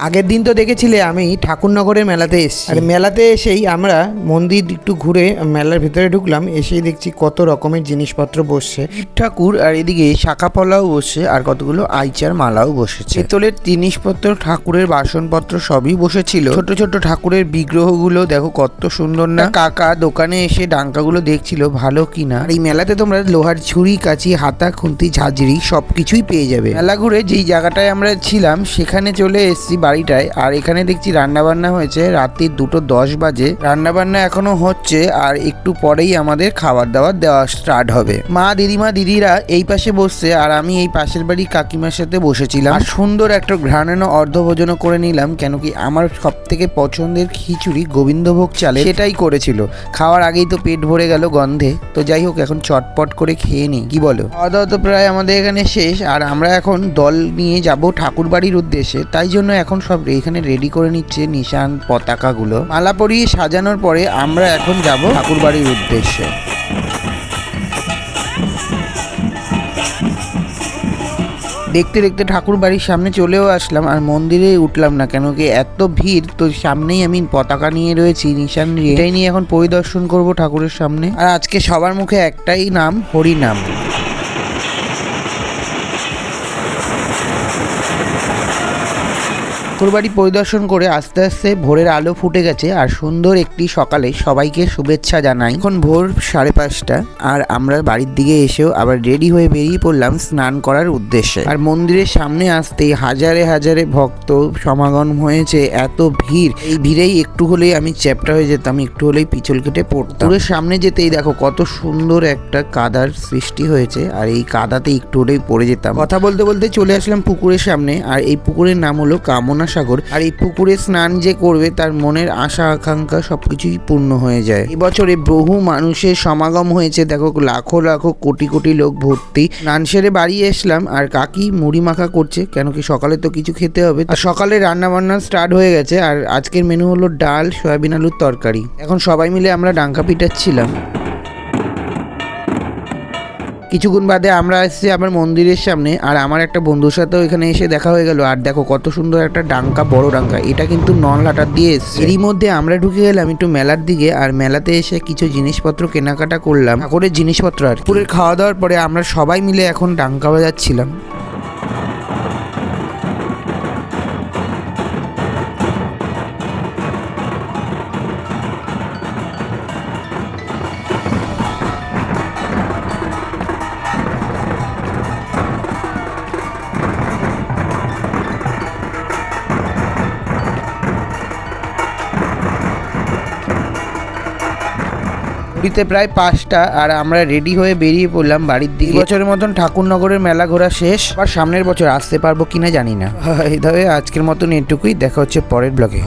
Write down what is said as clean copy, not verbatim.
আগের দিন তো দেখেছিলে আমি ঠাকুরনগরের মেলাতে এসেছি, আর মেলাতে এসেই আমরা মন্দির একটু ঘুরে মেলার ভেতরে ঢুকলাম। এসেই দেখছি কত রকমের জিনিসপত্র বসছে, শিব ঠাকুর, আর এদিকে শাখা পলাও বসছে, আর কতগুলো আইচার মালাও বসেছে। পিতলের জিনিসপত্র, ঠাকুরের বাসনপত্র সবই বসেছিল। ছোট ছোট ঠাকুরের বিগ্রহগুলো দেখো কত সুন্দর না। কাকা দোকানে এসে ডাঙ্কাগুলো দেখছিল ভালো কিনা। আর এই মেলাতে তোমরা লোহার ছুরি, কাঁচি, হাতা, খুন্তি, ঝাঁঝরি সবকিছুই পেয়ে যাবে। মেলা ঘুরে যেই জায়গাটায় আমরা ছিলাম সেখানে চলে এসেছি বাড়িটায়, আর এখানে দেখছি রান্নাবান্না হয়েছে। রাত্রি 2:10 বাজে, রান্নাবান্না এখনো হচ্ছে, আর একটু পরেই আমাদের খাবার দাবার দেওয়া স্টার্ট হবে। মা, দিদিমা, দিদিরা এই পাশে বসছে, আর আমি এই পাশের বাড়ি কাকিমার সাথে বসেছিলাম। আর সুন্দর একটা ঘ্রাণানো অর্ধভোজনও করে নিলাম, কেন কি আমার সব থেকে পছন্দের খিচুড়ি গোবিন্দভোগ চালে সেটাই করেছিল। খাওয়ার আগেই তো পেট ভরে গেল গন্ধে। তো যাই হোক, এখন চটপট করে খেয়ে নিই, কি বলো? খাওয়া দাওয়া তো প্রায় আমাদের এখানে শেষ, আর আমরা এখন দল নিয়ে যাব ঠাকুর বাড়ির উদ্দেশ্যে। তাই জন্য এখন সব এখানে রেডি করে নিচ্ছে নিশান পতাকাগুলো। মালা পরিয়ে সাজানোর পরে আমরা এখন যাব ঠাকুর বাড়ির উদ্দেশ্যে। দেখতে দেখতে ঠাকুর বাড়ির সামনে চলেও আসলাম, আর মন্দিরে উঠলাম না, কেন কি এত ভিড়। তো সামনেই আমি পতাকা নিয়ে রয়েছি, নিশান নিয়ে, এটাই নিয়ে এখন পরিদর্শন করব ঠাকুরের সামনে। আর আজকে সবার মুখে একটাই নাম, হরি নাম। ঠাকুরবাড়ি পরিদর্শন করে আস্তে আস্তে ভোরের আলো ফুটে গেছে, আর সুন্দর একটি সকালে সবাইকে শুভেচ্ছা জানাই। এখন ভোর 5:30, আর আমরা বাড়ির দিকে এসেও আবার রেডি হয়ে বেরিয়ে পড়লাম স্নান করার উদ্দেশ্যে। আর মন্দিরের সামনে আসতেই হাজারে হাজারে ভক্ত সমাগম হয়েছে, এত ভিড়। এই ভিড়েই একটু হলেই আমি চ্যাপ্টা হয়ে যেতাম, একটু হলেই পিছল কেটে পড়তাম। পুরো সামনে যেতেই দেখো কত সুন্দর একটা কাদার সৃষ্টি হয়েছে, আর এই কাদাতে একটু হলেই পড়ে যেতাম। কথা বলতে বলতে চলে আসলাম পুকুরের সামনে, আর এই পুকুরের নাম হলো কামনা সাগর। আর এই পুকুরে স্নান যে করবে তার মনের আশা আকাঙ্ক্ষা সবকিছুই পূর্ণ হয়ে যায়। এবছরে বহু মানুষের সমাগম হয়েছে, দেখো লাখো লাখো কোটি কোটি লোক ভর্তি। স্নান সেরে বাড়ি এসলাম, আর কাকি মুড়ি মাখা করছে, কেন কি সকালে তো কিছু খেতে হবে। আর সকালে রান্না বান্না স্টার্ট হয়ে গেছে, আর আজকের মেনু হলো ডাল, সয়াবিন আলুর তরকারি। এখন সবাই মিলে আমরা ডাঙ্কা পিটাচ্ছিলাম। কিছুক্ষণ বাদে আমরা এসেছি আবার মন্দিরের সামনে, আর আমার একটা বন্ধুর সাথেও এখানে এসে দেখা হয়ে গেল। আর দেখো কত সুন্দর একটা ডাঙ্কা, বড় ডাঙ্কা, এটা কিন্তু নলহাটার দিয়ে এসছে। এরই মধ্যে আমরা ঢুকে গেলাম একটু মেলার দিকে, আর মেলাতে এসে কিছু জিনিসপত্র কেনাকাটা করলাম, ঠাকুরের জিনিসপত্র। আর পুরের খাওয়া দাওয়ার পরে আমরা সবাই মিলে এখন ডাঙ্কা বাজাচ্ছিলাম। প্রায় 5টা, আর আমরা রেডি হয়ে বেরিয়ে পড়লাম বাড়ির দিকে। বছরের মতন ঠাকুরনগরের মেলা ঘোরা শেষ, আর সামনের বছর আসতে পারবো কিনা জানি না। এইভাবে আজকের মতন এটুকুই, দেখা হচ্ছে পরের ব্লগে।